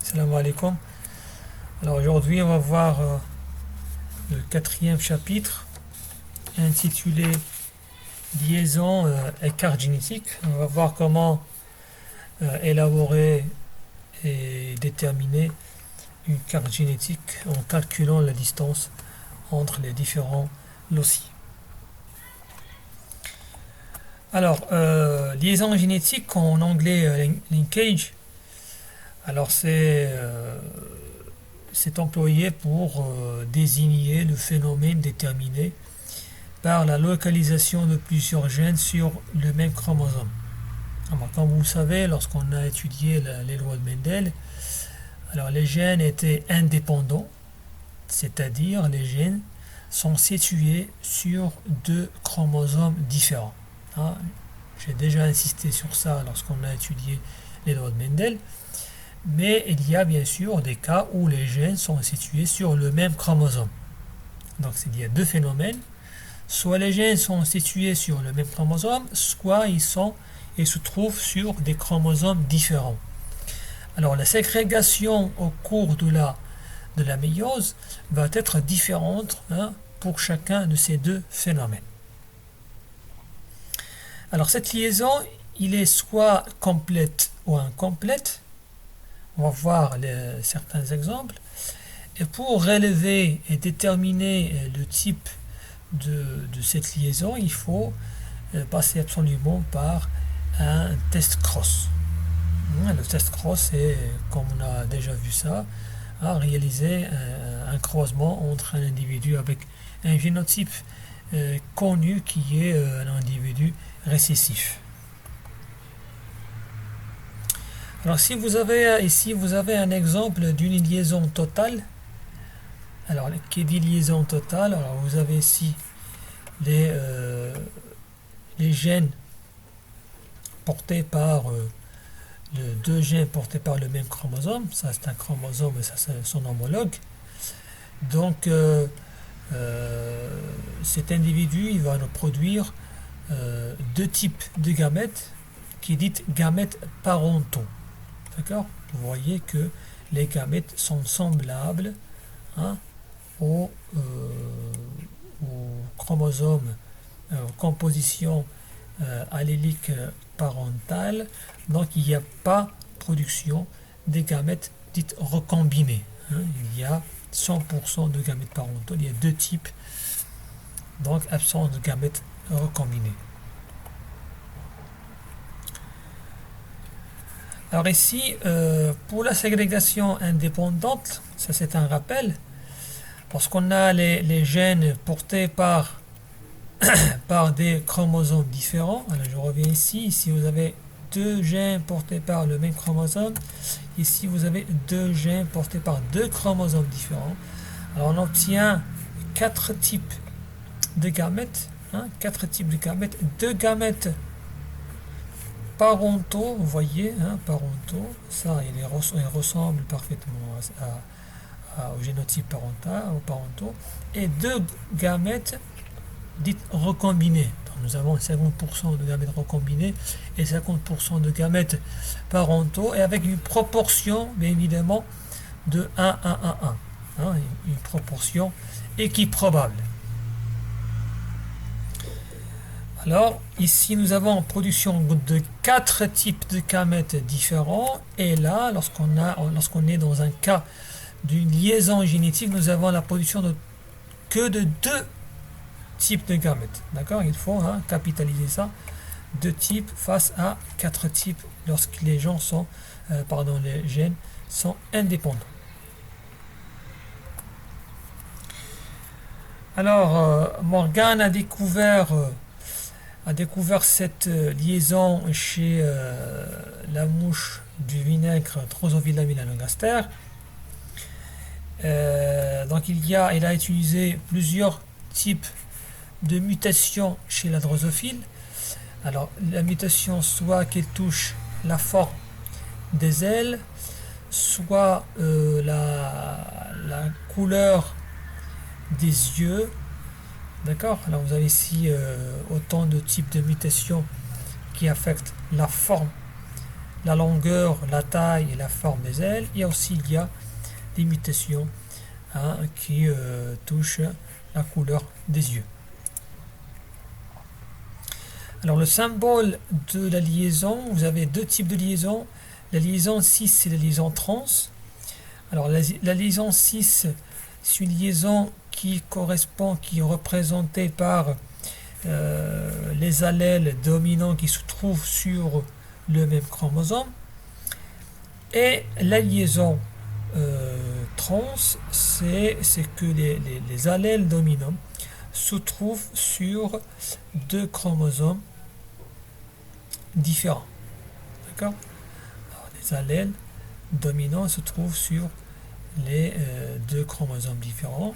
Salam alaikum. Alors aujourd'hui on va voir le quatrième chapitre intitulé Liaison et carte génétique. On va voir comment élaborer et déterminer une carte génétique en calculant la distance entre les différents loci. Alors, liaison génétique en anglais linkage. Alors c'est employé pour désigner le phénomène déterminé par la localisation de plusieurs gènes sur le même chromosome. Alors, comme vous le savez, lorsqu'on a étudié les lois de Mendel, alors les gènes étaient indépendants, c'est-à-dire les gènes sont situés sur deux chromosomes différents. J'ai déjà insisté sur ça lorsqu'on a étudié les lois de Mendel. Mais il y a bien sûr des cas où les gènes sont situés sur le même chromosome. Donc il y a deux phénomènes. Soit les gènes sont situés sur le même chromosome, soit ils se trouvent sur des chromosomes différents. Alors la ségrégation au cours de la méiose va être différente pour chacun de ces deux phénomènes. Alors cette liaison, il est soit complète ou incomplète. On va voir certains exemples. Et pour relever et déterminer le type de cette liaison, il faut passer absolument par un test cross. Le test cross, c'est, comme on a déjà vu ça, réaliser un croisement entre un individu avec un génotype connu qui est un individu récessif. Alors si vous avez ici un exemple d'une liaison totale. Alors qui dit liaison totale, alors vous avez ici les gènes portés par deux gènes portés par le même chromosome. Ça c'est un chromosome et ça c'est son homologue. Donc cet individu il va nous produire deux types de gamètes qui est dit gamètes parentaux. D'accord ? Vous voyez que les gamètes sont semblables aux chromosomes, composition allélique parentale. Donc il n'y a pas production des gamètes dites recombinées. Il y a 100% de gamètes parentaux. Il y a deux types, donc absence de gamètes recombinés. Alors ici, pour la ségrégation indépendante, ça c'est un rappel, parce qu'on a les gènes portés par des chromosomes différents. Alors je reviens ici vous avez deux gènes portés par le même chromosome, ici vous avez deux gènes portés par deux chromosomes différents. Alors on obtient quatre types de gamètes, deux gamètes parentaux, vous voyez, parentaux, ça ils ressemblent parfaitement au génotype parentaux, et deux gamètes dites recombinées. Donc nous avons 50% de gamètes recombinées et 50% de gamètes parentaux, et avec une proportion, bien évidemment, de 1 à 1, une proportion équiprobable. Alors, ici, nous avons en production de 4 types de gamètes différents. Et là, lorsqu'on est dans un cas d'une liaison génétique, nous avons la production que de 2 types de gamètes. D'accord ? Il faut capitaliser ça. 2 types face à 4 types lorsque les gènes sont indépendants. Alors, Morgan a découvert cette liaison chez la mouche du vinaigre Drosophila melanogaster. Donc il a utilisé plusieurs types de mutations chez la drosophile. Alors la mutation, soit qu'elle touche la forme des ailes, soit la couleur des yeux. D'accord ? Alors vous avez ici autant de types de mutations qui affectent la forme la longueur, la taille et la forme des ailes. Et aussi il y a des mutations qui touchent la couleur des yeux. Alors le symbole de la liaison, vous avez deux types de liaison. La liaison 6 et la liaison trans. Alors la liaison 6, c'est une liaison qui est représentée par les allèles dominants qui se trouvent sur le même chromosome. Et la liaison trans, c'est que les allèles dominants se trouvent sur deux chromosomes différents. D'accord? Les allèles dominants se trouvent sur les deux chromosomes différents.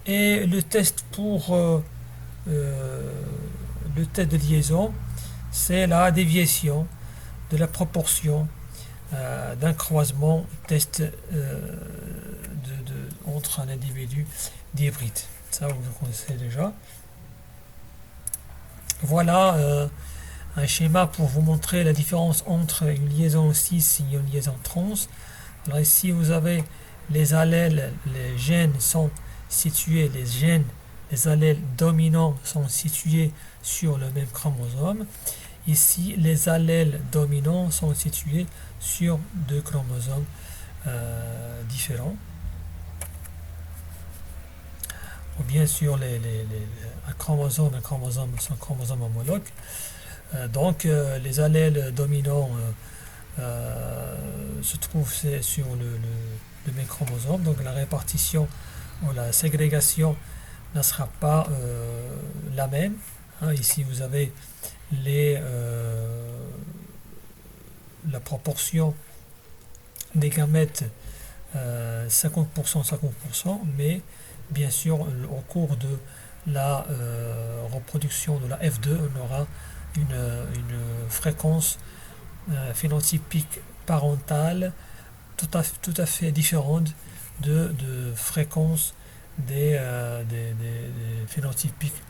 Et le test pour le test de liaison, c'est la déviation de la proportion d'un croisement test entre un individu d'hybride. Ça, vous le connaissez déjà. Voilà un schéma pour vous montrer la différence entre une liaison 6 et une liaison trans. Alors ici, vous avez les allèles, les gènes sont situés, les allèles dominants sont situés sur le même chromosome. Ici, les allèles dominants sont situés sur deux chromosomes différents. Ou bien sûr, un chromosome sont chromosomes homologues. Donc, les allèles dominants se trouvent sur le même chromosome. Donc, la répartition ou la ségrégation ne sera pas la même. Ici, vous avez la proportion des gamètes 50%, 50%, mais bien sûr, au cours de la reproduction de la F2, on aura une fréquence phénotypique parentale tout à fait différente de fréquence des phénotypiques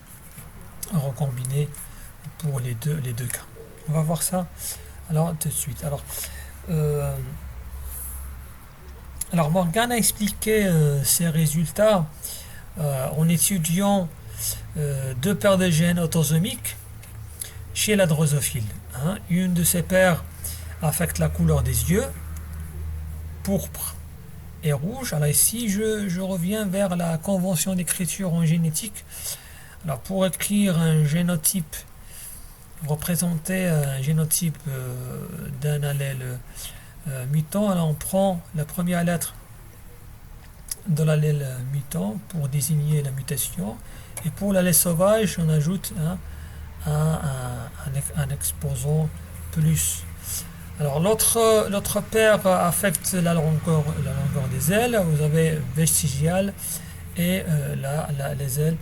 recombinés pour les deux cas. On va voir ça alors tout de suite. Alors Morgan a expliqué ces résultats en étudiant deux paires de gènes autosomiques chez la drosophile. Une de ces paires affecte la couleur des yeux, pourpre et rouge. Alors ici, je reviens vers la convention d'écriture en génétique. Alors pour écrire un génotype, représenter un génotype d'un allèle mutant, alors on prend la première lettre de l'allèle mutant pour désigner la mutation, et pour l'allèle sauvage on ajoute un exposant plus. Alors l'autre paire affecte la longueur des ailes. Vous avez vestigiale et les ailes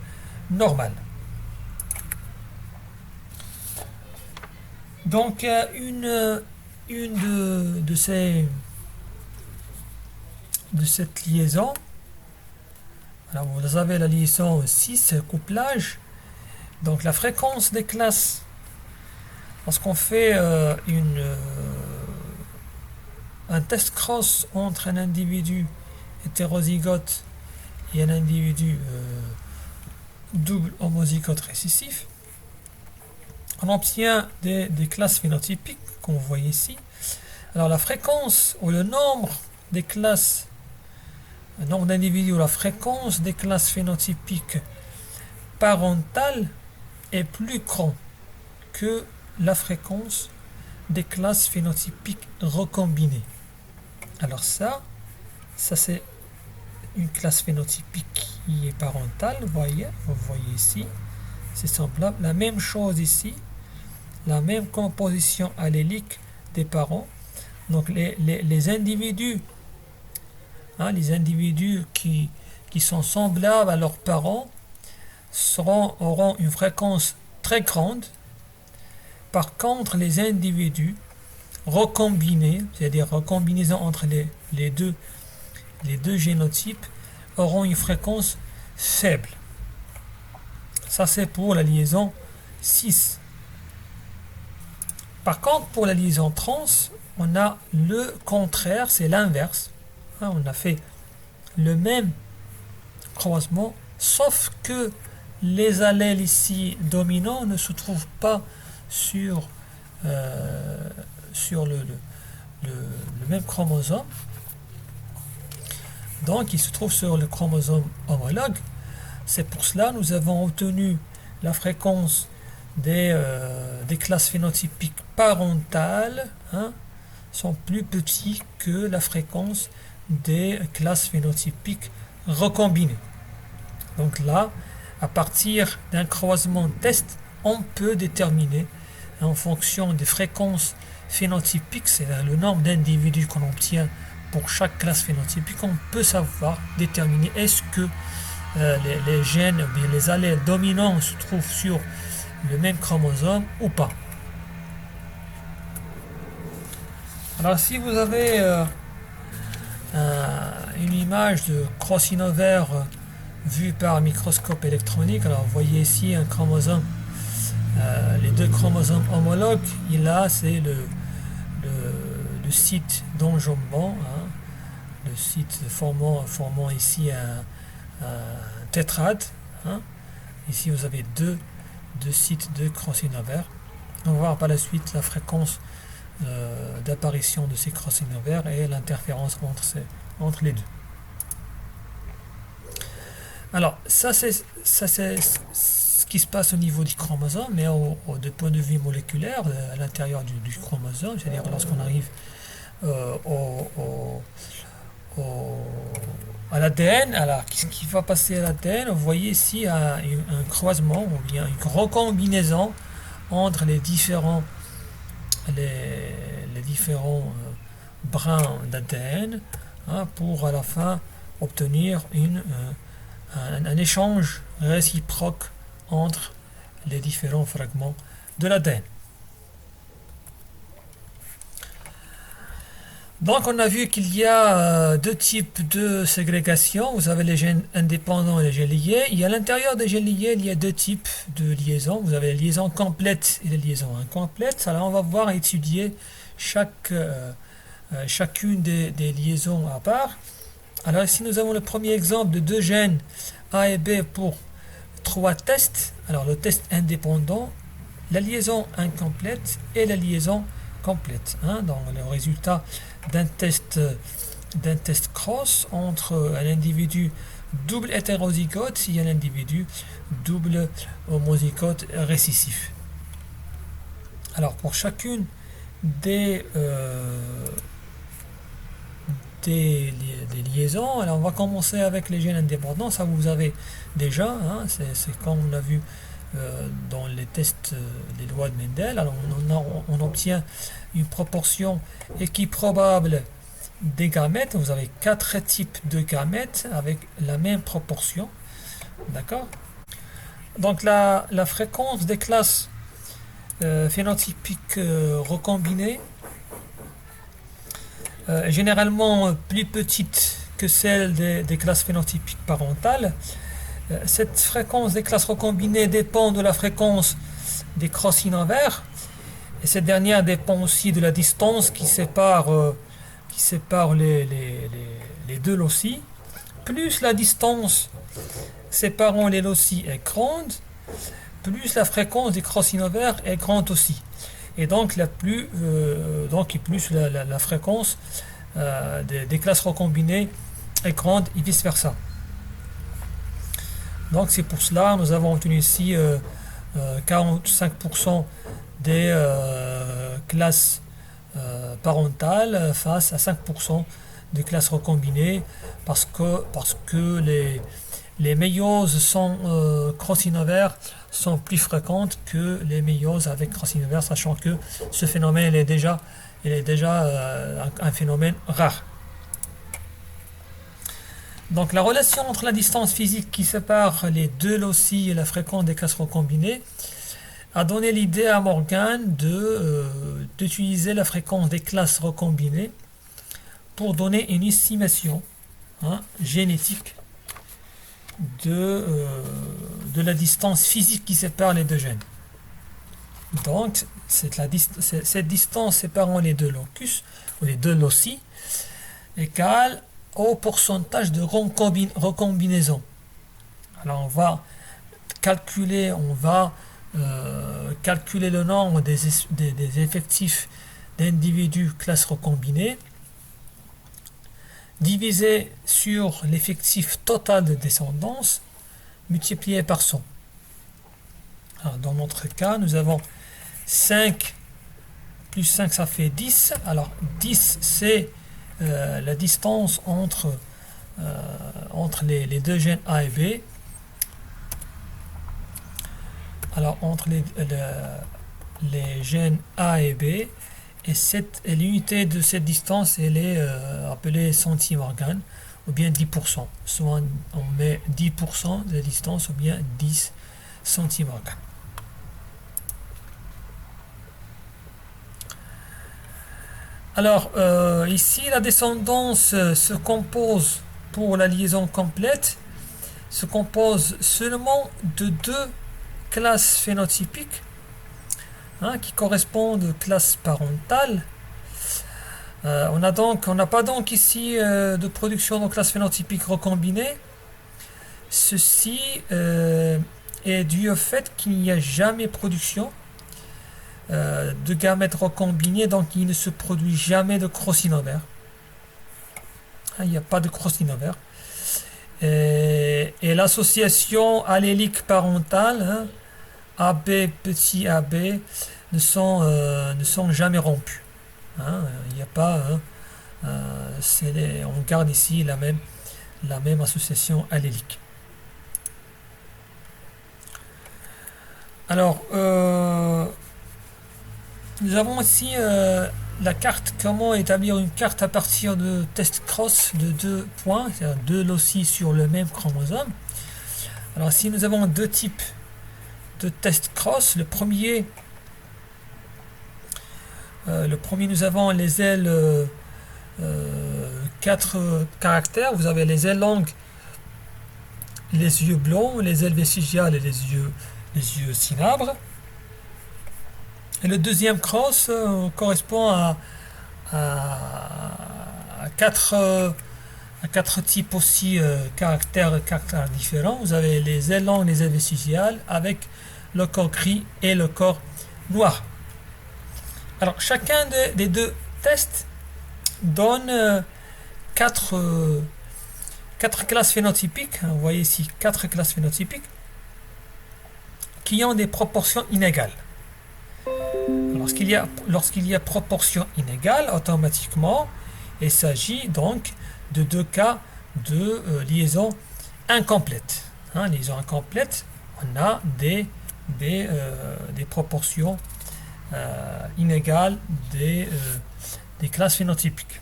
normales. Donc une de cette liaison, alors vous avez la liaison 6, couplage. Donc la fréquence des classes, lorsqu'on fait un test cross entre un individu hétérozygote et un individu double homozygote récessif, on obtient des classes phénotypiques, comme vous voyez ici. Alors la fréquence ou le nombre des classes, le nombre d'individus ou la fréquence des classes phénotypiques parentales est plus grand que la fréquence des classes phénotypiques recombinées. Alors ça c'est une classe phénotypique qui est parentale, vous voyez ici, c'est semblable. La même chose ici, la même composition allélique des parents. Donc les individus, les individus qui sont semblables à leurs parents auront une fréquence très grande. Par contre, les individus recombinés, c'est-à-dire recombinaison entre les deux génotypes, auront une fréquence faible. Ça, c'est pour la liaison 6. Par contre, pour la liaison trans, on a le contraire, c'est l'inverse. Hein, on a fait le même croisement, sauf que les allèles ici dominants ne se trouvent pas sur le même chromosome. Donc il se trouve sur le chromosome homologue. C'est pour cela que nous avons obtenu la fréquence des classes phénotypiques parentales, hein, sont plus petits que la fréquence des classes phénotypiques recombinées. Donc là, à partir d'un croisement test, on peut déterminer en fonction des fréquences phénotypiques, c'est-à-dire le nombre d'individus qu'on obtient pour chaque classe phénotypique, on peut savoir déterminer est-ce que les gènes ou bien les allèles dominants se trouvent sur le même chromosome ou pas. Alors si vous avez une image de crossover vue par microscope électronique, alors vous voyez ici un chromosome, les deux chromosomes homologues, et là c'est le site d'enjambement, hein, le site formant ici un tétrade, hein. Ici vous avez deux sites de crossover. On va voir par la suite la fréquence d'apparition de ces crossover et l'interférence entre les deux. Alors ça c'est ce qui se passe au niveau du chromosome, mais de point de vue moléculaire à l'intérieur du chromosome, c'est-à-dire lorsqu'on arrive à l'ADN. Alors qu'est-ce qui va passer à l'ADN? Vous voyez ici un croisement ou bien une recombinaison entre les différents brins d'ADN, hein, pour à la fin obtenir un échange réciproque entre les différents fragments de l'ADN. Donc on a vu qu'il y a deux types de ségrégation. Vous avez les gènes indépendants et les gènes liés. Et à l'intérieur des gènes liés, il y a deux types de liaisons. Vous avez les liaisons complètes et les liaisons incomplètes. Alors on va voir étudier chacune des liaisons à part. Alors ici nous avons le premier exemple de deux gènes A et B pour 3 tests. Alors le test indépendant, la liaison incomplète et la liaison complète, hein, donc le résultat d'un test cross entre un individu double hétérozygote et un individu double homozygote récessif. Alors pour chacune des liaisons, alors on va commencer avec les gènes indépendants. Ça vous avez déjà, hein, c'est comme on a vu dans les tests des lois de Mendel. Alors on obtient une proportion équiprobable des gamètes. Vous avez 4 types de gamètes avec la même proportion, d'accord. Donc la fréquence des classes phénotypiques recombinées généralement plus petite que celle des classes phénotypiques parentales. Cette fréquence des classes recombinées dépend de la fréquence des crossinovers, et cette dernière dépend aussi de la distance qui sépare les deux loci. Plus la distance séparant les loci est grande, plus la fréquence des crossinovers est grande aussi. Et donc plus la fréquence des classes recombinées est grande et vice versa. Donc c'est pour cela nous avons obtenu ici 45% des classes parentales face à 5% des classes recombinées, parce que les méioses sans crossover sont plus fréquentes que les méioses avec crossover, sachant que ce phénomène est déjà un phénomène rare. Donc la relation entre la distance physique qui sépare les deux loci et la fréquence des classes recombinées a donné l'idée à Morgan d'utiliser la fréquence des classes recombinées pour donner une estimation, hein, génétique de la distance physique qui sépare les deux gènes. Donc, cette distance séparant les deux locus, ou les deux loci, égale au pourcentage de recombinaison. Alors, on va calculer le nombre des effectifs d'individus classe recombinée divisé sur l'effectif total de descendance multiplié par 100. Alors, dans notre cas, nous avons 5 plus 5, ça fait 10. Alors, 10, c'est la distance entre les deux gènes A et B. Alors, entre les gènes A et B, et l'unité de cette distance, elle est appelée centime organe, ou bien 10%. Soit on met 10% de la distance, ou bien 10 centimes organe. Alors, ici, la descendance se compose, pour la liaison complète, se compose seulement de deux classes phénotypiques, qui correspondent aux classes parentales. On n'a pas donc ici de production de classes phénotypiques recombinées. Ceci est dû au fait qu'il n'y a jamais production de gamètes recombinés, donc il ne se produit jamais de crossin-over. Il n'y a pas de crossin-over. Et l'association allélique parentale, AB petit AB, ne sont jamais rompus. Il n'y a pas, on garde ici la même association allélique. Alors, nous avons ici la carte, comment établir une carte à partir de test cross de 2 points, c'est-à-dire 2 loci sur le même chromosome. Alors, si nous avons deux types de test cross, le premier, nous avons les ailes 4 caractères. Vous avez les ailes longues, les yeux blancs, les ailes vestigiales et les yeux cynabres. Et le deuxième cross correspond à quatre types aussi caractères différents. Vous avez les ailes longues, les ailes vestigiales, avec le corps gris et le corps noir. Alors, chacun des deux tests donne 4 classes phénotypiques. Vous voyez ici 4 classes phénotypiques qui ont des proportions inégales. Lorsqu'il y a proportion inégale, automatiquement, il s'agit donc de 2 cas de liaison incomplète. Liaison incomplète, on a des proportions inégales des classes phénotypiques.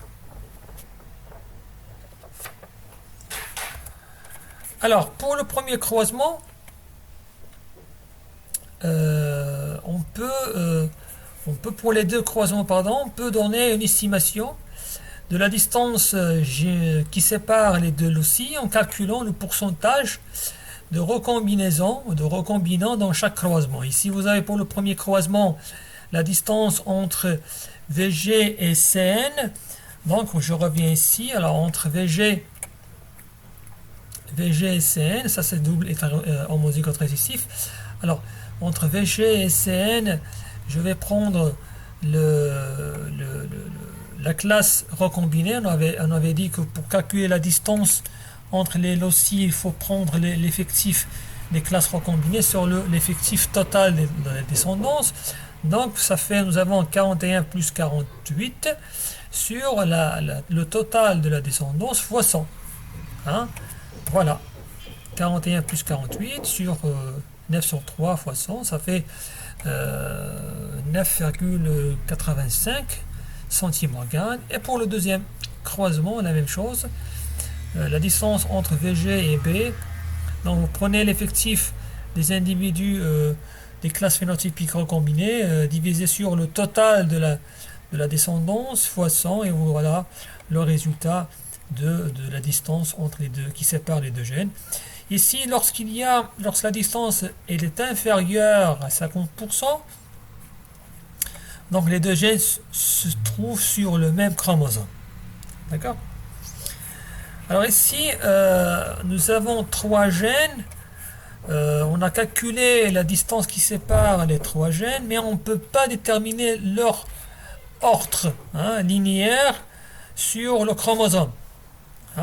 Alors, pour le premier croisement, on peut pour les deux croisements, on peut donner une estimation de la distance qui sépare les deux loci en calculant le pourcentage de recombinaison ou de recombinant dans chaque croisement. Ici, vous avez pour le premier croisement la distance entre VG et CN. Donc, je reviens ici. Alors, entre VG et CN, ça c'est double homozygote récessif. Alors, entre VG et CN, je vais prendre la classe recombinée. On avait dit que pour calculer la distance entre les loci, il faut prendre l'effectif des classes recombinées sur l'effectif total de la descendance. Donc, ça fait, nous avons 41 plus 48 sur le total de la descendance fois 100. Voilà. 41 plus 48 sur 9 sur 3 fois 100, ça fait 9,85 centimes organe. Et pour le deuxième croisement, la même chose. La distance entre VG et B. Donc, vous prenez l'effectif des individus des classes phénotypiques recombinées divisé sur le total de la descendance fois 100, et voilà le résultat de la distance entre les deux qui sépare les deux gènes. Ici, lorsque la distance elle est inférieure à 50%, Donc les deux gènes se trouvent sur le même chromosome. D'accord? Alors ici, nous avons trois gènes. On a calculé la distance qui sépare les trois gènes, mais on ne peut pas déterminer leur ordre linéaire sur le chromosome.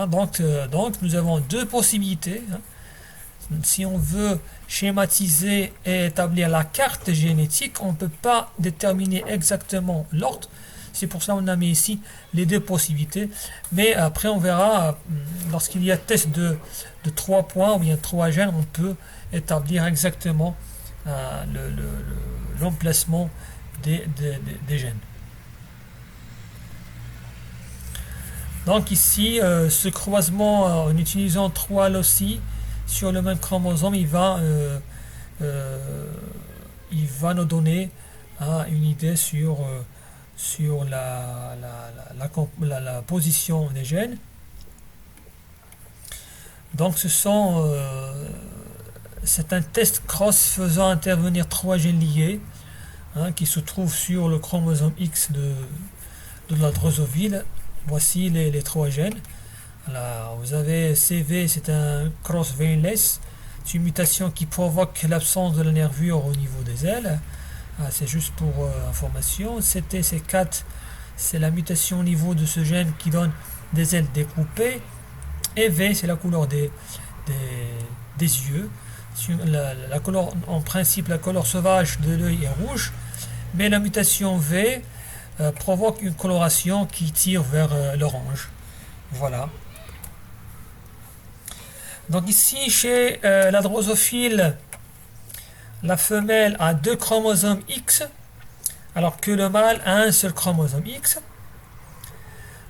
Donc nous avons deux possibilités. Si on veut schématiser et établir la carte génétique, on ne peut pas déterminer exactement l'ordre. C'est pour ça qu'on a mis ici les deux possibilités. Mais après, on verra, lorsqu'il y a test de 3 points ou bien 3 gènes, on peut établir exactement l'emplacement des gènes. Donc ici, ce croisement en utilisant 3 loci sur le même chromosome, il va nous donner une idée sur la position des gènes. Donc c'est un test cross faisant intervenir 3 gènes liés qui se trouvent sur le chromosome X de la drosophile. Voici les 3 gènes. Alors, vous avez CV, c'est un cross veinless, c'est une mutation qui provoque l'absence de la nervure au niveau des ailes. C'est juste pour information. CT, C4, c'est la mutation au niveau de ce gène qui donne des ailes découpées. Et V, c'est la couleur des yeux. La couleur, en principe, la couleur sauvage de l'œil est rouge, mais la mutation V provoque une coloration qui tire vers l'orange. Voilà. Donc ici, chez la drosophile, la femelle a 2 chromosomes X, alors que le mâle a un seul chromosome X.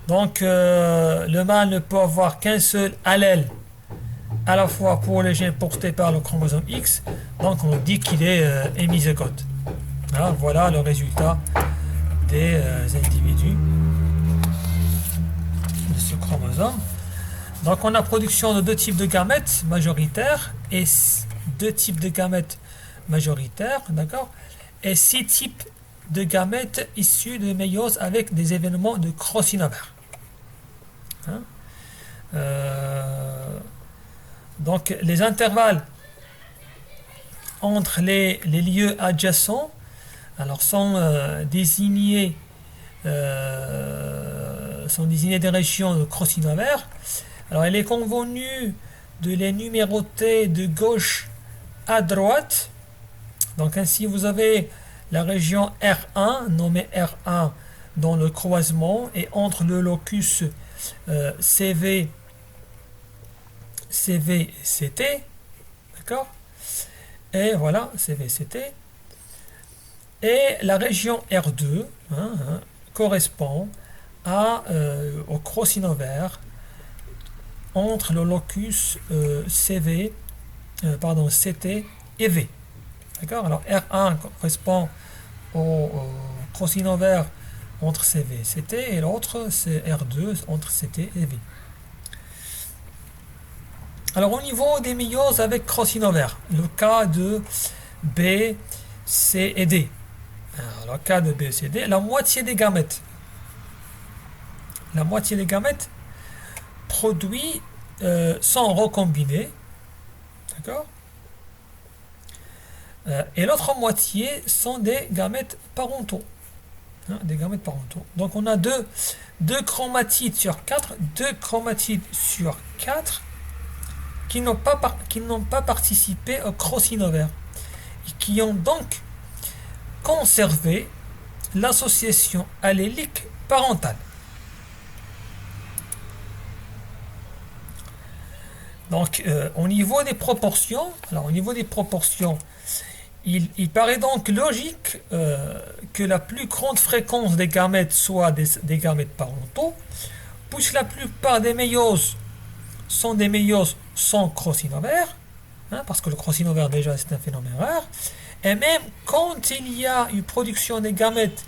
Donc le mâle ne peut avoir qu'un seul allèle à la fois pour les gènes portés par le chromosome X, donc on dit qu'il est hémizygote. Voilà le résultat des individus de ce chromosome. Donc on a production de 2 types de gamètes majoritaires et 2 types de gamètes majoritaires, d'accord, et 6 types de gamètes issus de méiose avec des événements de crossover. Donc les intervalles entre les lieux adjacents sont désignés des régions de crossover. Alors il est convenu de les numéroter de gauche à droite. Donc ainsi vous avez la région R1 nommée R1 dans le croisement et entre le locus CV et CT, d'accord, et voilà CV CT, et la région R2 correspond au crossover entre le locus CT et V. D'accord. Alors R1 correspond au crossover entre CV et CT et l'autre c'est R2 entre CT et V. Alors au niveau des méioses avec crossover, le cas de B, C et D. Alors, le cas de B, C, D, la moitié des gamètes produits sont recombinés, d'accord, et l'autre moitié sont des gamètes parentaux, Donc on a deux chromatides sur 4, 2 chromatides sur 4 qui n'ont pas participé au crossover et qui ont donc conservé l'association allélique parentale. Donc au niveau des proportions, il paraît donc logique que la plus grande fréquence des gamètes soit des gamètes parentaux, puisque la plupart des méioses sont des méioses sans crossover, parce que le crossover déjà c'est un phénomène rare, et même quand il y a une production des gamètes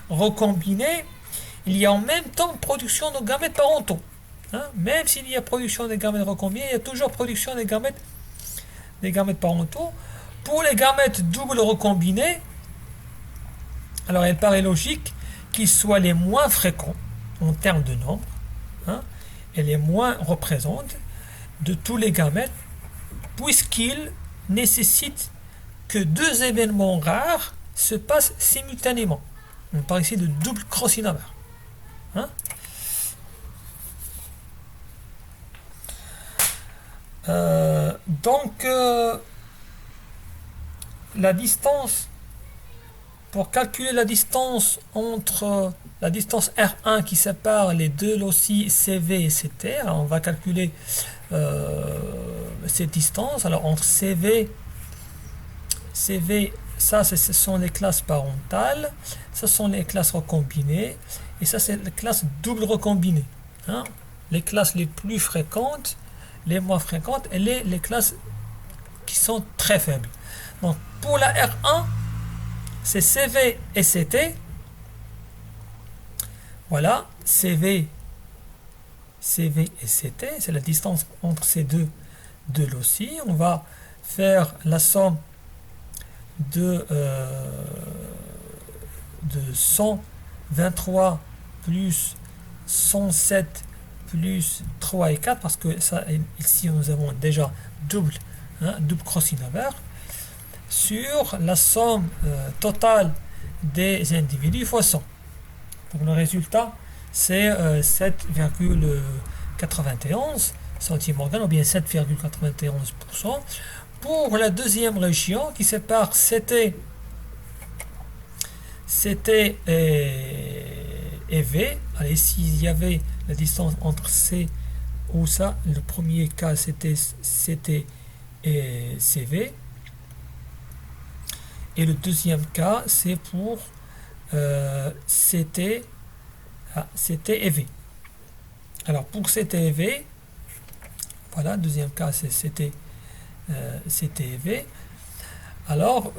recombinés, il y a en même temps production de gamètes parentaux. Même s'il y a production des gamètes recombinés, il y a toujours production des gamètes parentaux. Pour les gamètes double recombinés, Alors il paraît logique qu'ils soient les moins fréquents en termes de nombre, hein, et les moins représentent de tous les gamètes, puisqu'ils nécessitent que deux événements rares se passent simultanément. On parle ici de double crossover. Hein? Donc, la distance, pour calculer la distance entre la distance R1 qui sépare les deux loci CV et CT, alors on va calculer cette distance. Alors entre CV, ça ce sont les classes parentales, ce sont les classes recombinées, et ça c'est les classes double recombinées. Hein? Les classes les plus fréquentes, les moins fréquentes, et les classes qui sont très faibles. Donc pour la R1, c'est CV et CT. Voilà, CV et CT, c'est la distance entre ces deux loci. On va faire la somme de 123 plus 107 plus 3 et 4, parce que ça, ici nous avons déjà double crossing over, sur la somme totale des individus fois 100. Donc le résultat c'est 7,91 centimorgane, ou bien 7,91%. Pour la deuxième région qui sépare CT et V, alors ici il y avait la distance entre C ou ça, le premier cas c'était CT et CV, et le deuxième cas c'est pour CT et V. Alors pour CT et V, voilà, deuxième cas c'est CT et V. Alors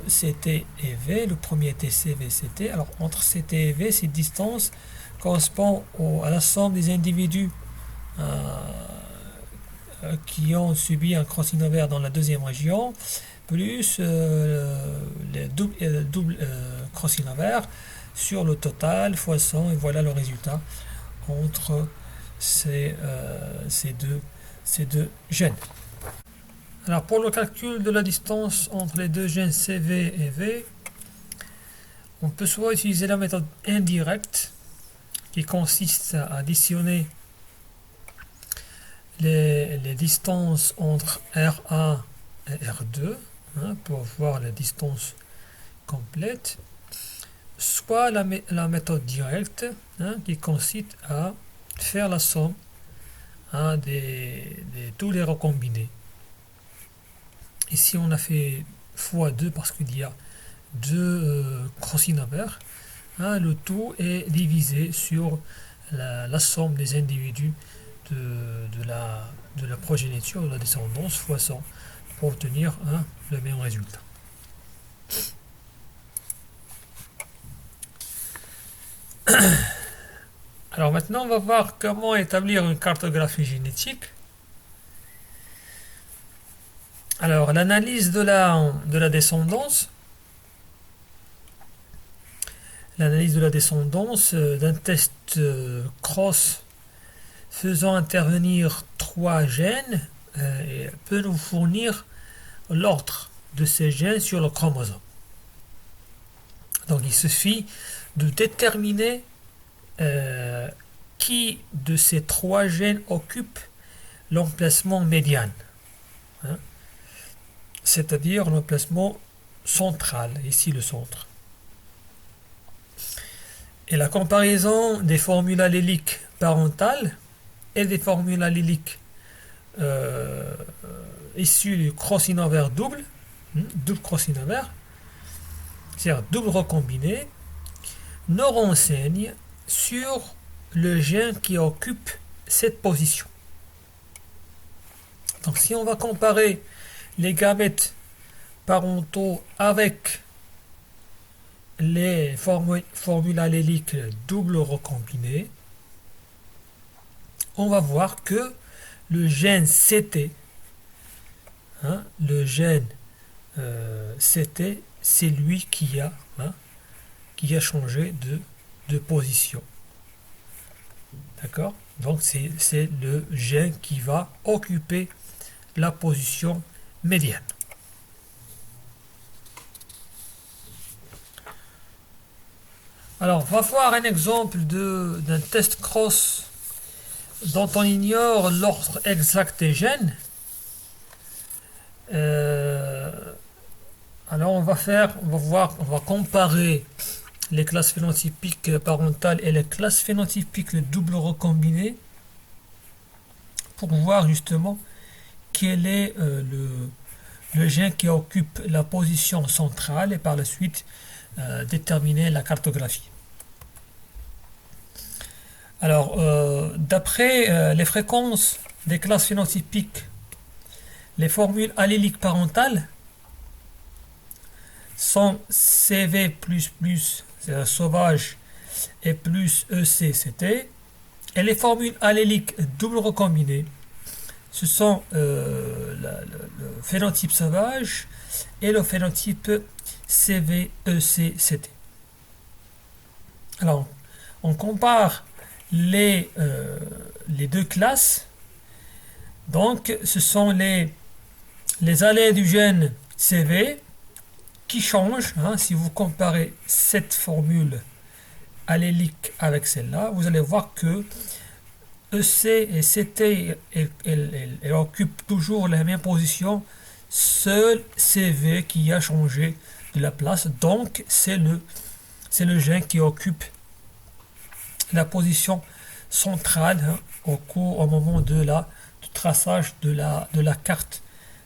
CT et V, le premier était CV, CT. Alors entre CT et V, cette distance correspond à la somme des individus qui ont subi un crossing over dans la deuxième région, plus les double crossing over sur le total fois 100, et voilà le résultat entre ces deux gènes. Alors pour le calcul de la distance entre les deux gènes CV et V, on peut soit utiliser la méthode indirecte qui consiste à additionner les distances entre R1 et R2 pour voir la distance complète, soit la méthode directe qui consiste à faire la somme de tous les recombinés. Ici on a fait x2 parce qu'il y a deux crossing over. Le tout est divisé sur la somme des individus de la progéniture, de la descendance fois 100 pour obtenir le même résultat. Alors maintenant on va voir comment établir une cartographie génétique. Alors l'analyse de la descendance. L'analyse de la descendance d'un test cross faisant intervenir 3 gènes peut nous fournir l'ordre de ces gènes sur le chromosome. Donc il suffit de déterminer qui de ces 3 gènes occupe l'emplacement médian, c'est-à-dire l'emplacement central, ici le centre. Et la comparaison des formules alléliques parentales et des formules alléliques issues du crossing over double crossing over, c'est-à-dire double recombiné, nous renseigne sur le gène qui occupe cette position. Donc si on va comparer les gamètes parentaux avec les formules alléliques double recombinées, on va voir que le gène CT, CT, c'est lui qui a qui a changé de position. D'accord? Donc c'est le gène qui va occuper la position médiane. Alors, on va voir un exemple d'un test cross dont on ignore l'ordre exact des gènes. Alors, on va comparer les classes phénotypiques parentales et les classes phénotypiques de double recombinée pour voir justement quel est le gène qui occupe la position centrale et par la suite déterminer la cartographie. Alors, d'après les fréquences des classes phénotypiques, les formules alléliques parentales sont CV++, c'est sauvage, et plus EC-CT, et les formules alléliques double recombinées, ce sont le phénotype sauvage et le phénotype CV-EC-CT. Alors, on compare les deux classes. Donc, ce sont les allèles du gène CV qui changent. Si vous comparez cette formule allélique avec celle-là, vous allez voir que EC et CT elles occupent toujours la même position. Seul CV qui a changé de la place. Donc, c'est le gène qui occupe la position centrale au moment du traçage de la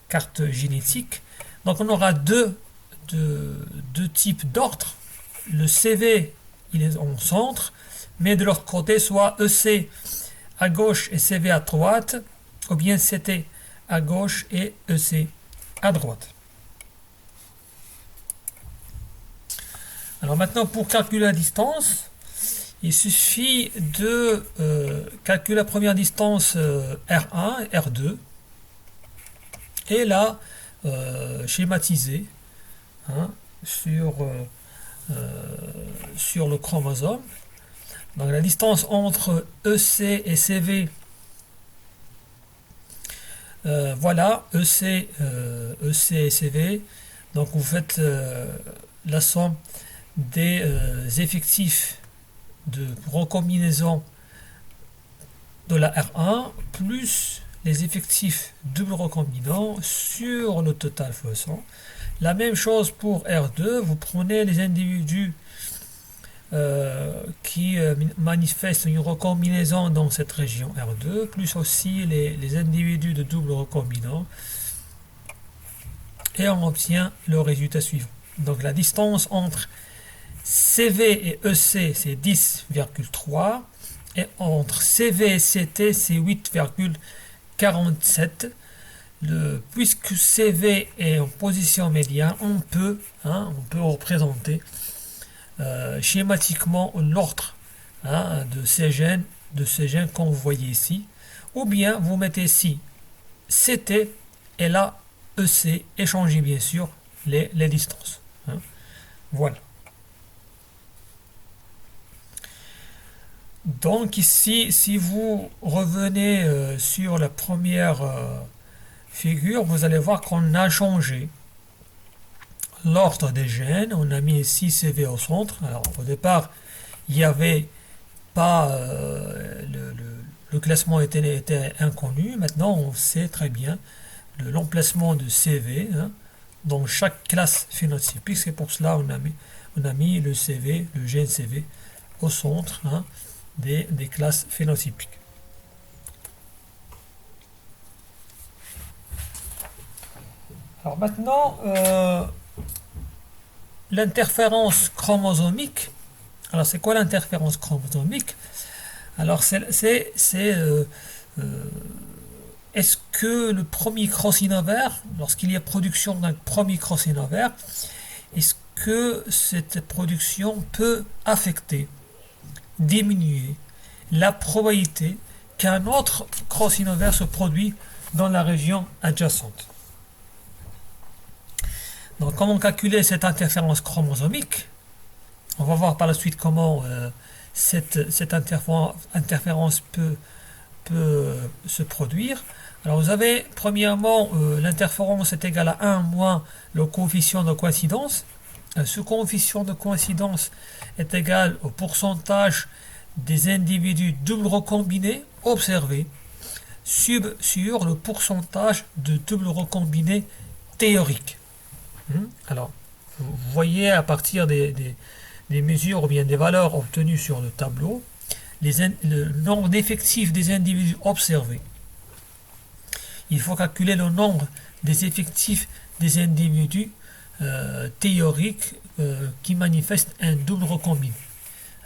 carte génétique. Donc on aura deux types d'ordre. Le CV il est en centre, mais de l'autre côté soit EC à gauche et CV à droite, ou bien CT à gauche et EC à droite. Alors maintenant pour calculer la distance, il suffit de calculer la première distance R1 et R2 et la schématiser sur le chromosome. Donc la distance entre EC et CV, voilà, EC et CV. Donc vous faites la somme des effectifs de recombinaison de la R1 plus les effectifs double recombinants sur le total fluorescent. La même chose pour R2, vous prenez les individus qui manifestent une recombinaison dans cette région R2, plus aussi les individus de double recombinant, et on obtient le résultat suivant. Donc la distance entre CV et EC c'est 10,3 et entre CV et CT c'est 8,47. Puisque CV est en position médiane, on peut représenter schématiquement l'ordre de ces gènes qu'on voyait ici, ou bien vous mettez ici CT et là EC et changez bien sûr les distances. Voilà. Donc ici, si vous revenez sur la première figure, vous allez voir qu'on a changé l'ordre des gènes. On a mis ici CV au centre. Alors au départ, il n'y avait pas le classement était inconnu. Maintenant, on sait très bien l'emplacement de CV dans chaque classe phénotypique. C'est pour cela on a mis le CV, le gène CV au centre des classes phénotypiques. Alors maintenant, l'interférence chromosomique. Alors c'est quoi l'interférence chromosomique? Alors est-ce que le premier crossover, lorsqu'il y a production d'un premier crossover, est-ce que cette production peut affecter, diminuer la probabilité qu'un autre crossover se produise dans la région adjacente? Donc comment calculer cette interférence chromosomique? On va voir par la suite comment cette interférence peut se produire. Alors vous avez premièrement l'interférence est égale à 1 moins le coefficient de coïncidence. Ce coefficient de coïncidence est égal au pourcentage des individus double recombinés observés sur le pourcentage de double recombinés théoriques. Alors, vous voyez à partir des mesures ou bien des valeurs obtenues sur le tableau, le nombre d'effectifs des individus observés. Il faut calculer le nombre des effectifs des individus théoriques qui manifestent un double recombiné,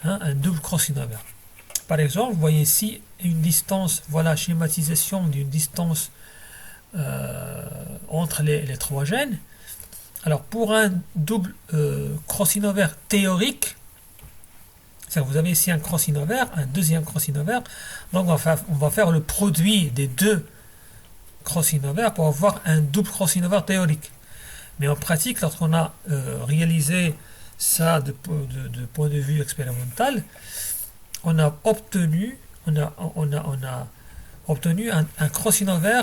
un double crossover. Par exemple, vous voyez ici une distance, voilà schématisation d'une distance entre les trois gènes. Alors pour un double crossover théorique, c'est-à-dire vous avez ici un crossover, un deuxième crossover, donc on va faire le produit des deux crossover pour avoir un double crossover théorique. Mais en pratique, lorsqu'on a réalisé ça de point de vue expérimental, on a obtenu un crossover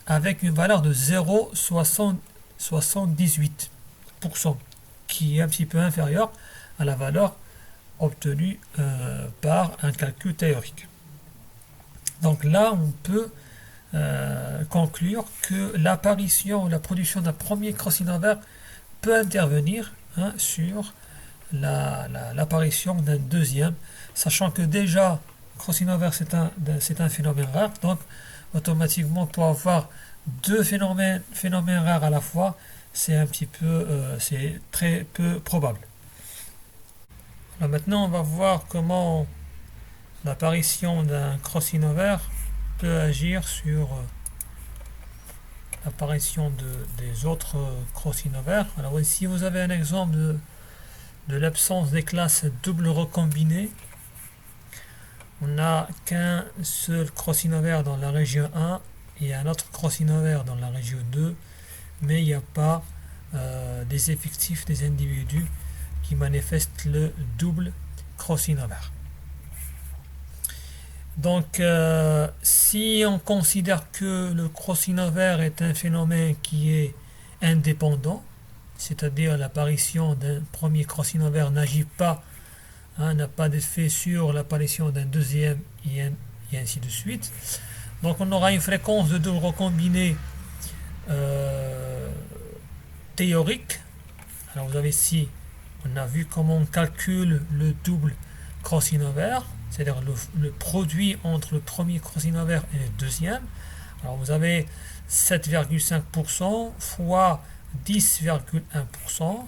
avec une valeur de 0,78%, qui est un petit peu inférieure à la valeur obtenue par un calcul théorique. Donc là, on peut conclure que l'apparition ou la production d'un premier crossover peut intervenir sur l'apparition d'un deuxième, sachant que déjà crossover c'est un phénomène rare, donc automatiquement pour avoir deux phénomènes rares à la fois, c'est c'est très peu probable. Alors maintenant on va voir comment l'apparition d'un crossover peut agir sur l'apparition des autres crossover. Alors ici vous avez un exemple de l'absence des classes double recombinées. On n'a qu'un seul crossover dans la région 1 et un autre crossover dans la région 2, mais il n'y a pas des effectifs des individus qui manifestent le double crossover. Donc, si on considère que le crossover est un phénomène qui est indépendant, c'est-à-dire l'apparition d'un premier crossover n'agit pas, n'a pas d'effet sur l'apparition d'un deuxième et ainsi de suite. Donc, on aura une fréquence de double recombiné théorique. Alors, vous avez ici, on a vu comment on calcule le double crossover, c'est-à-dire le produit entre le premier crossover et le deuxième. Alors vous avez 7,5% fois 10,1%.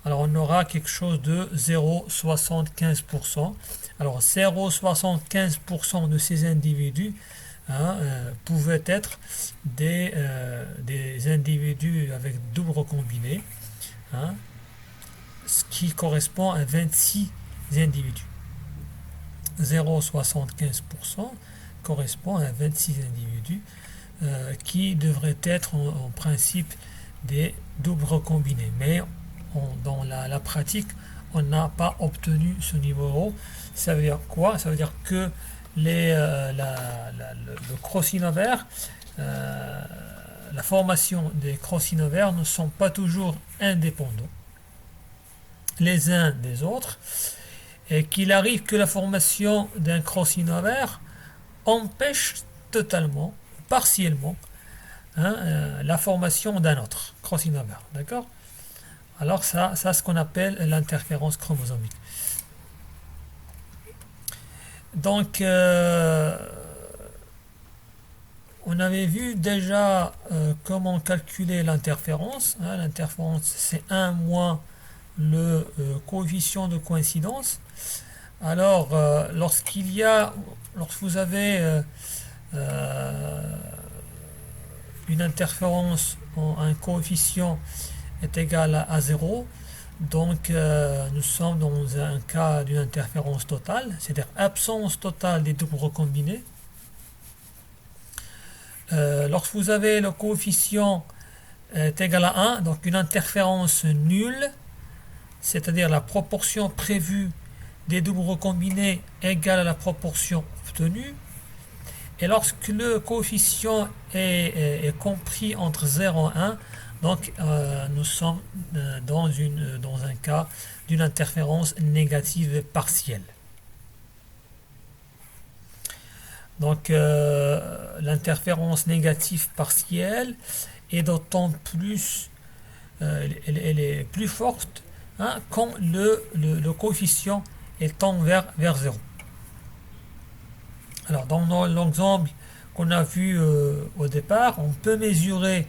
Alors on aura quelque chose de 0,75%. Alors 0,75% de ces individus pouvaient être des individus avec double recombiné, ce qui correspond à 26 individus. 0,75% correspond à 26 individus qui devraient être en principe des doubles recombinés. Mais dans la pratique, on n'a pas obtenu ce niveau. Ça veut dire quoi? Ça veut dire que le crossover, la formation des crossover ne sont pas toujours indépendants les uns des autres, et qu'il arrive que la formation d'un crossover empêche totalement, partiellement, la formation d'un autre crossover. D'accord? Alors ça ce qu'on appelle l'interférence chromosomique. Donc on avait vu déjà comment calculer l'interférence. L'interférence c'est 1 moins le coefficient de coïncidence. Alors, lorsque vous avez une interférence, un coefficient est égal à 0, donc nous sommes dans un cas d'une interférence totale, c'est-à-dire absence totale des doubles recombinés. Lorsque vous avez le coefficient est égal à 1, donc une interférence nulle, c'est-à-dire la proportion prévue des doubles recombinés égale à la proportion obtenue. Et lorsque le coefficient est compris entre 0 et 1, donc nous sommes dans un cas d'une interférence négative partielle. Donc l'interférence négative partielle est d'autant plus, elle est plus forte quand le coefficient tend vers 0. Alors dans l'exemple qu'on a vu au départ, on peut mesurer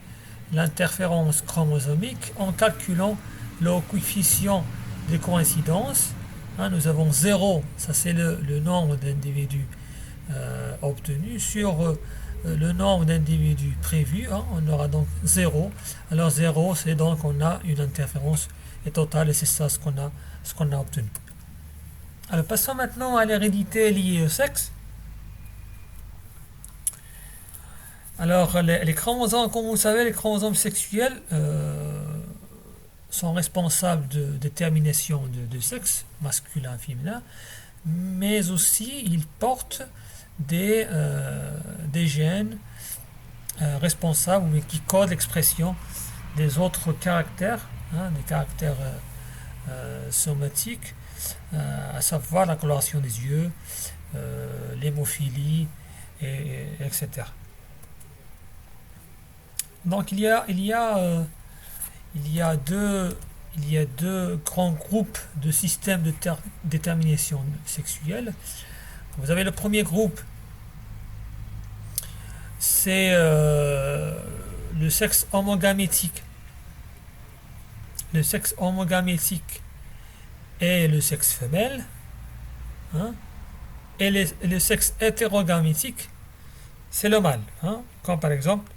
l'interférence chromosomique en calculant le coefficient de coïncidence. Nous avons 0, ça c'est le nombre d'individus obtenus, sur le nombre d'individus prévus, on aura donc 0. Alors 0, c'est donc on a une interférence totale, et c'est ça ce qu'on a obtenu. Alors passons maintenant à l'hérédité liée au sexe. Alors les chromosomes, comme vous le savez, les chromosomes sexuels sont responsables de détermination de sexe, masculin, féminin, mais aussi ils portent des gènes responsables, mais qui codent l'expression des autres caractères, des caractères somatiques, à savoir la coloration des yeux, l'hémophilie, etc. Donc il y a deux grands groupes de systèmes de détermination sexuelle. Vous avez le premier groupe, c'est le sexe homogamétique. Le sexe homogamétique est le sexe femelle, et le sexe hétérogamétique, c'est le mâle, comme par exemple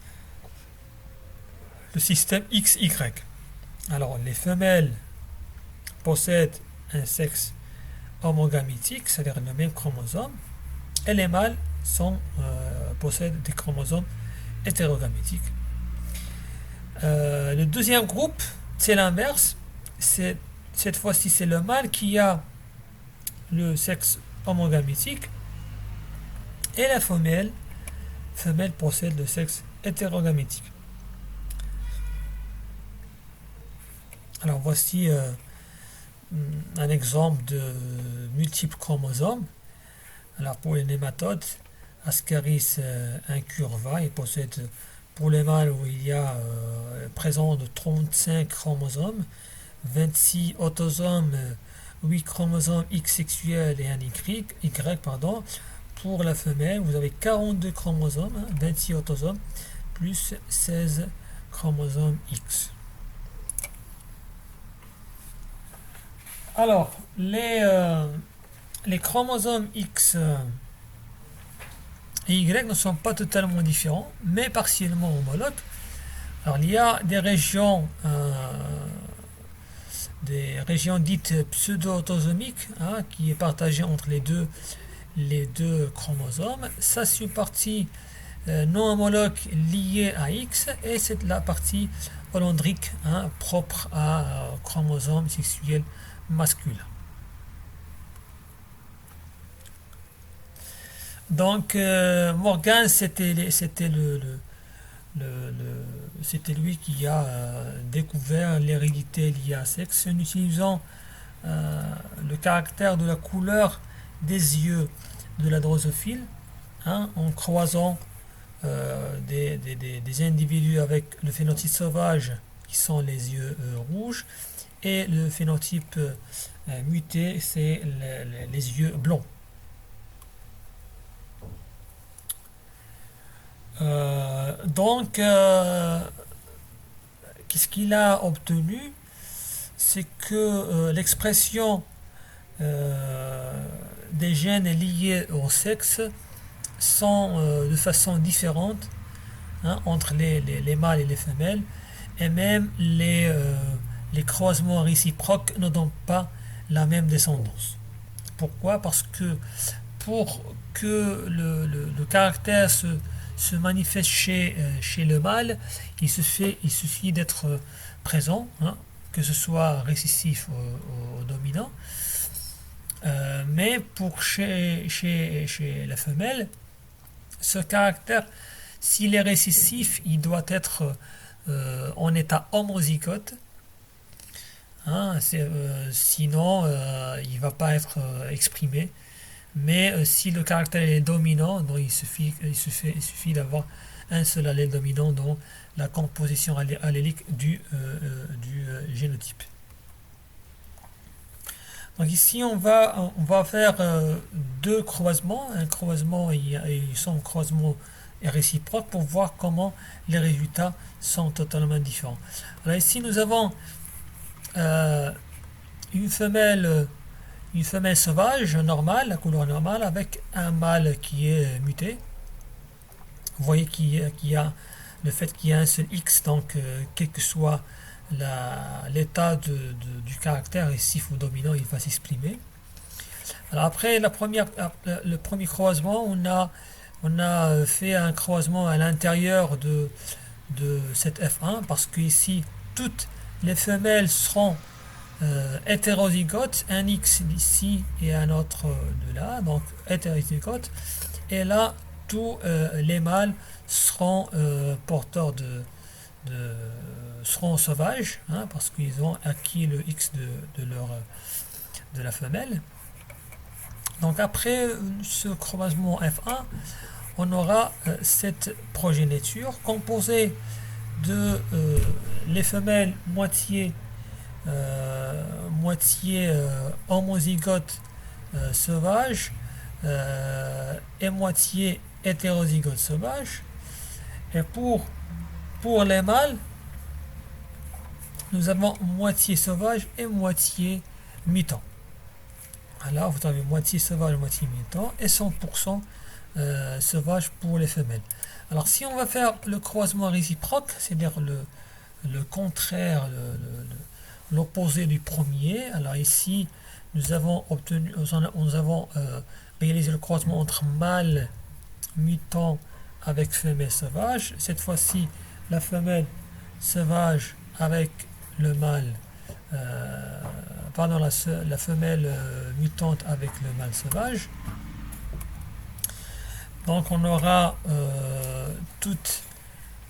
le système XY. Alors les femelles possèdent un sexe homogamétique, c'est-à-dire le même chromosome, et les mâles possèdent des chromosomes hétérogamétiques. Le deuxième groupe, c'est l'inverse. Cette fois-ci, c'est le mâle qui a le sexe homogamétique, et la femelle possède le sexe hétérogamétique. Alors voici un exemple de multiples chromosomes. Alors pour les nématodes, Ascaris incurva, il possède pour les mâles où il y a présent de 35 chromosomes, 26 autosomes, 8 chromosomes X sexuels et un Y. Pour la femelle, vous avez 42 chromosomes, 26 autosomes, plus 16 chromosomes X. Alors, les chromosomes X et Y ne sont pas totalement différents, mais partiellement homologues. Alors, il y a des régions dites pseudo-autosomiques, qui est partagée entre les deux chromosomes. Ça, c'est une partie non homologue liée à X, et c'est la partie hollandrique, propre à chromosome sexuel masculin. Donc Morgan, c'était lui qui a découvert l'hérédité liée à sexe en utilisant le caractère de la couleur des yeux de la drosophile, en croisant des individus avec le phénotype sauvage qui sont les yeux rouges, et le phénotype muté, c'est les yeux blonds. Donc qu'est-ce qu'il a obtenu? C'est que l'expression des gènes liés au sexe sont de façon différente, entre les mâles et les femelles, et même les croisements réciproques ne donnent pas la même descendance. Pourquoi? Parce que pour que le caractère se manifeste chez le mâle, il suffit d'être présent, que ce soit récessif ou dominant. Mais pour chez la femelle, ce caractère, s'il est récessif, il doit être en état homozygote. Hein, sinon, il ne va pas être exprimé. Mais si le caractère est dominant, donc il suffit d'avoir un seul allèle dominant dans la composition allélique du génotype. Donc ici on va faire deux croisements, un croisement et son croisement est réciproque pour voir comment les résultats sont totalement différents. Alors ici nous avons une femelle sauvage normale, la couleur normale, avec un mâle qui est muté. Vous voyez qu'il y a le fait qu'il y a un seul X, donc quel que soit l'état du caractère récessif ou dominant, il va s'exprimer. Alors après le premier croisement, on a fait un croisement à l'intérieur de cette F1 parce que ici toutes les femelles seront hétérozygotes, un X ici et un autre de là, donc hétérozygotes, et là tous les mâles seront porteurs seront sauvages, hein, parce qu'ils ont acquis le X de la femelle. Donc après ce croisement F1, on aura cette progéniture composée de les femelles moitié homozygote sauvage et moitié hétérozygote sauvage. Et pour les mâles, nous avons moitié sauvage et moitié mutant. Alors vous avez moitié sauvage, moitié mutant et 100% sauvage pour les femelles. Alors si on va faire le croisement réciproque, c'est-à-dire le contraire, l'opposé du premier, alors ici nous avons réalisé le croisement entre mâle mutant avec femelle sauvage. Cette fois-ci la femelle sauvage avec le mâle, la femelle mutante avec le mâle sauvage. Donc on aura toutes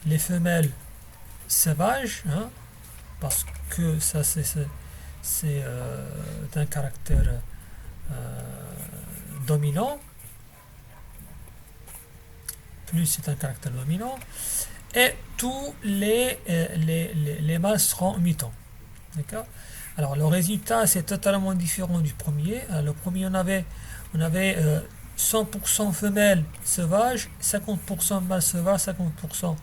les femelles sauvages, hein, parce que ça c'est un caractère dominant, plus c'est un caractère dominant, et tous les mâles seront mutants. D'accord. Alors le résultat c'est totalement différent du premier. Alors, le premier on avait 100% femelles sauvages, 50% mâles sauvages, 50%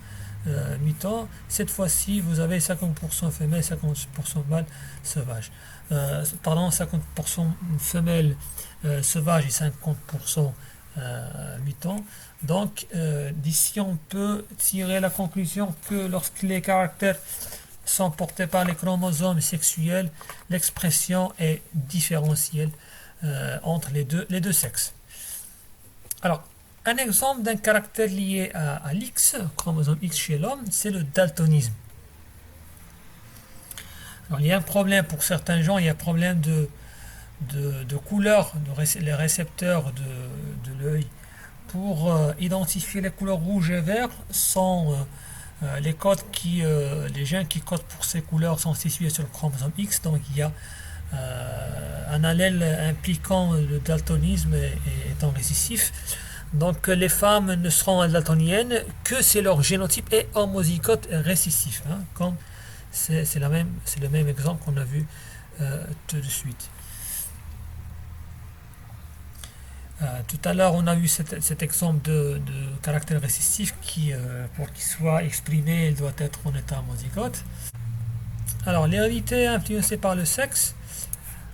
mutants. Cette fois-ci, vous avez 50% femelles, 50% mâles sauvages. 50% femelles sauvages et 50% mutants. Donc, d'ici, on peut tirer la conclusion que lorsque les caractères sont portés par les chromosomes sexuels, l'expression est différentielle entre les deux sexes. Alors, un exemple d'un caractère lié à l'X, chromosome X chez l'homme, c'est le daltonisme. Alors, il y a un problème pour certains gens, il y a un problème de couleur, les récepteurs de l'œil. Pour identifier les couleurs rouge et vert, les gènes qui codent pour ces couleurs sont situés sur le chromosome X, donc il y a un allèle impliquant le daltonisme étant récessif. Donc les femmes ne seront daltoniennes que si leur génotype est homozygote récessif, hein, comme c'est le même exemple qu'on a vu tout de suite. Tout à l'heure on a vu cet exemple de caractère récessif qui, pour qu'il soit exprimé, il doit être en état homozygote. Alors l'hérédité influencée par le sexe,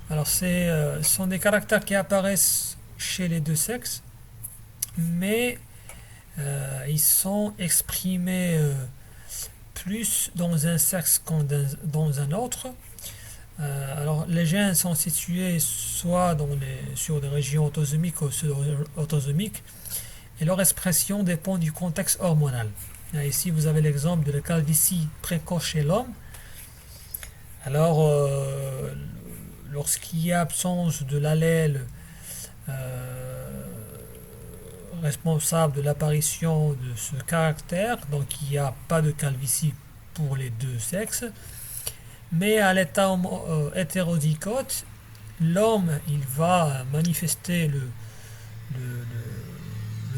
alors ce sont des caractères qui apparaissent chez les deux sexes, mais ils sont exprimés plus dans un sexe qu'en dans un autre. Alors les gènes sont situés soit sur des régions autosomiques ou pseudo-autosomiques, et leur expression dépend du contexte hormonal. Ici vous avez l'exemple de la calvitie précoce chez l'homme. Alors, lorsqu'il y a absence de l'allèle euh, responsable de l'apparition de ce caractère, donc il n'y a pas de calvitie pour les deux sexes, mais à l'état hétérozygote, l'homme il va manifester le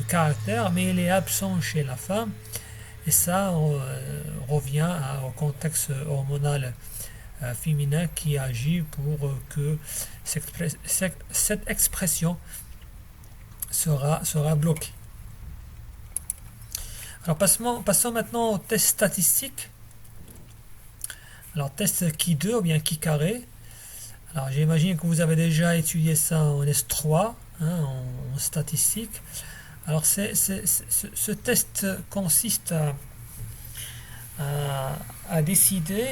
caractère, mais il est absent chez la femme, et ça revient au contexte hormonal féminin qui agit pour que cette expression sera bloquée. Alors passons maintenant au test statistique. Alors test qui 2 ou bien qui carré. Alors j'imagine que vous avez déjà étudié ça en S3, hein, en statistique. Alors ce test consiste à décider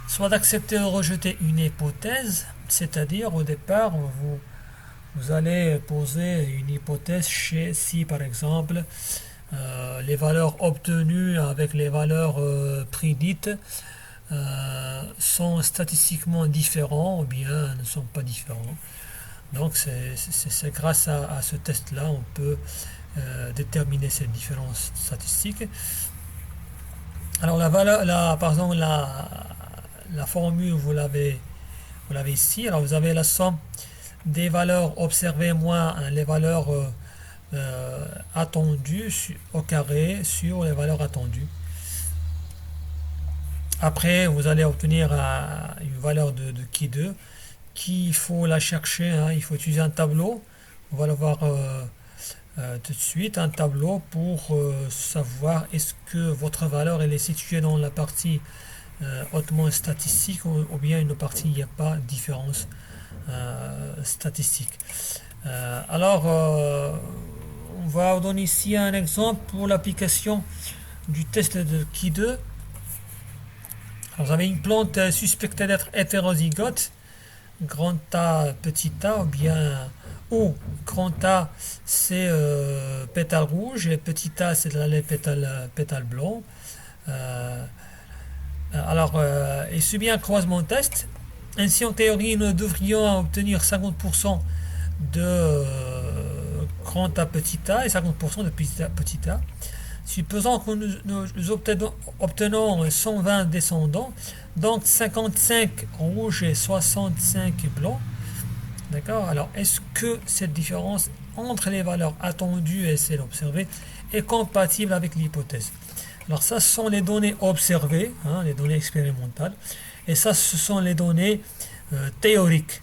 soit d'accepter ou rejeter une hypothèse, c'est-à-dire au départ vous allez poser une hypothèse si par exemple les valeurs obtenues avec les valeurs prédites sont statistiquement différents ou bien ne sont pas différents. Donc c'est grâce à ce test-là on peut déterminer cette différence statistique. Alors par exemple la formule vous l'avez ici. Alors vous avez la somme des valeurs observées moins les valeurs attendues au carré sur les valeurs attendues. Après, vous allez obtenir une valeur de qui 2 qu'il faut la chercher, hein, il faut utiliser un tableau. On va le voir tout de suite, un tableau pour savoir est-ce que votre valeur elle est située dans la partie hautement statistique ou bien une partie il n'y a pas de différence statistique. Alors, on va donner ici un exemple pour l'application du test de qui 2. Alors, vous avez une plante suspectée d'être hétérozygote, grand A, petit a, ou grand A c'est pétale rouge et petit a c'est les pétale blanc. Il subit un croisement test. Ainsi, en théorie, nous devrions obtenir 50% de grand A petit a et 50% de petit a. Supposons que nous obtenons 120 descendants, donc 55 rouges et 65 blancs. D'accord. Alors, est-ce que cette différence entre les valeurs attendues et celles observées est compatible avec l'hypothèse? Alors, ça, ce sont les données observées, hein, les données expérimentales, et ça, ce sont les données théoriques.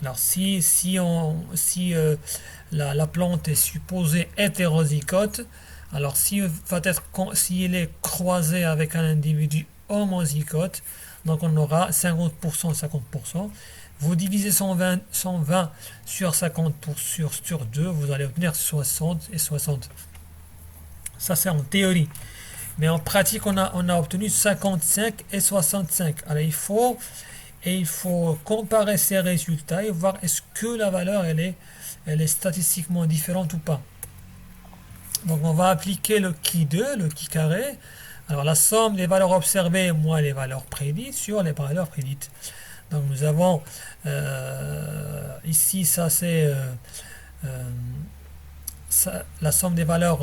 Alors, si la plante est supposée hétérozygote, alors s'il est croisé avec un individu homozygote, donc on aura 50%, 50%. Vous divisez 120 sur 50 sur 2, vous allez obtenir 60 et 60. Ça c'est en théorie. Mais en pratique, on a obtenu 55 et 65. Alors il faut comparer ces résultats et voir est-ce que la valeur elle est statistiquement différente ou pas. Donc on va appliquer le qui 2, le qui carré. Alors la somme des valeurs observées moins les valeurs prédites sur les valeurs prédites. Donc nous avons ici ça c'est la somme des valeurs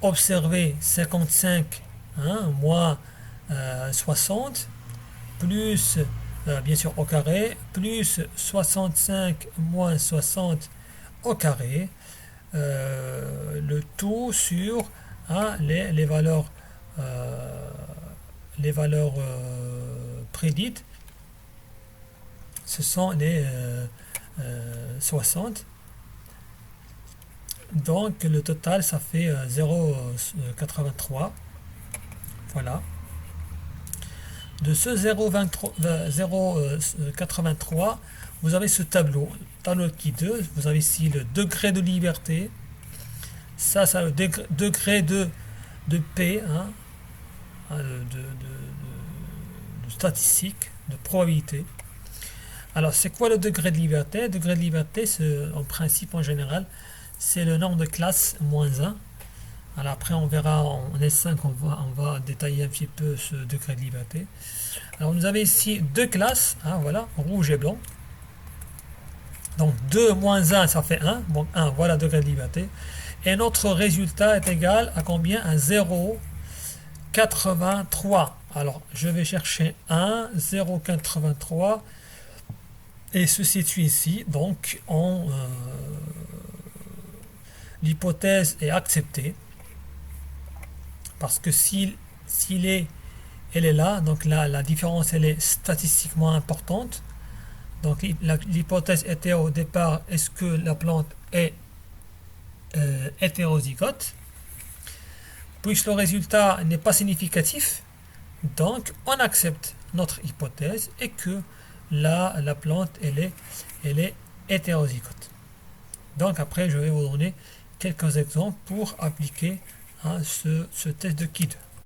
observées 55 hein, moins 60 plus bien sûr au carré plus 65 moins 60 au carré. Le tout sur les valeurs prédites, ce sont les 60. Donc le total ça fait 0,83. Voilà. De ce 0,83, vous avez ce tableau qui 2, vous avez ici le degré de liberté, ça c'est le degré de P, hein, de statistique, de probabilité. Alors c'est quoi le degré de liberté? Le degré de liberté, en principe en général, c'est le nombre de classes moins 1. Alors après, on verra en S5, on va détailler un petit peu ce degré de liberté. Alors nous avons ici deux classes, hein, voilà, rouge et blanc. Donc 2 moins 1, ça fait 1. Donc 1, voilà degré de liberté. Et notre résultat est égal à combien? À 0,83. Alors je vais chercher 1, 0,83 et se situe ici. Donc l'hypothèse est acceptée. Parce que elle est là, donc là, la différence elle est statistiquement importante. Donc l'hypothèse était au départ, est-ce que la plante est hétérozygote? Puisque le résultat n'est pas significatif, donc on accepte notre hypothèse et que la plante elle est hétérozygote. Donc après je vais vous donner quelques exemples pour appliquer ce test de Kidd.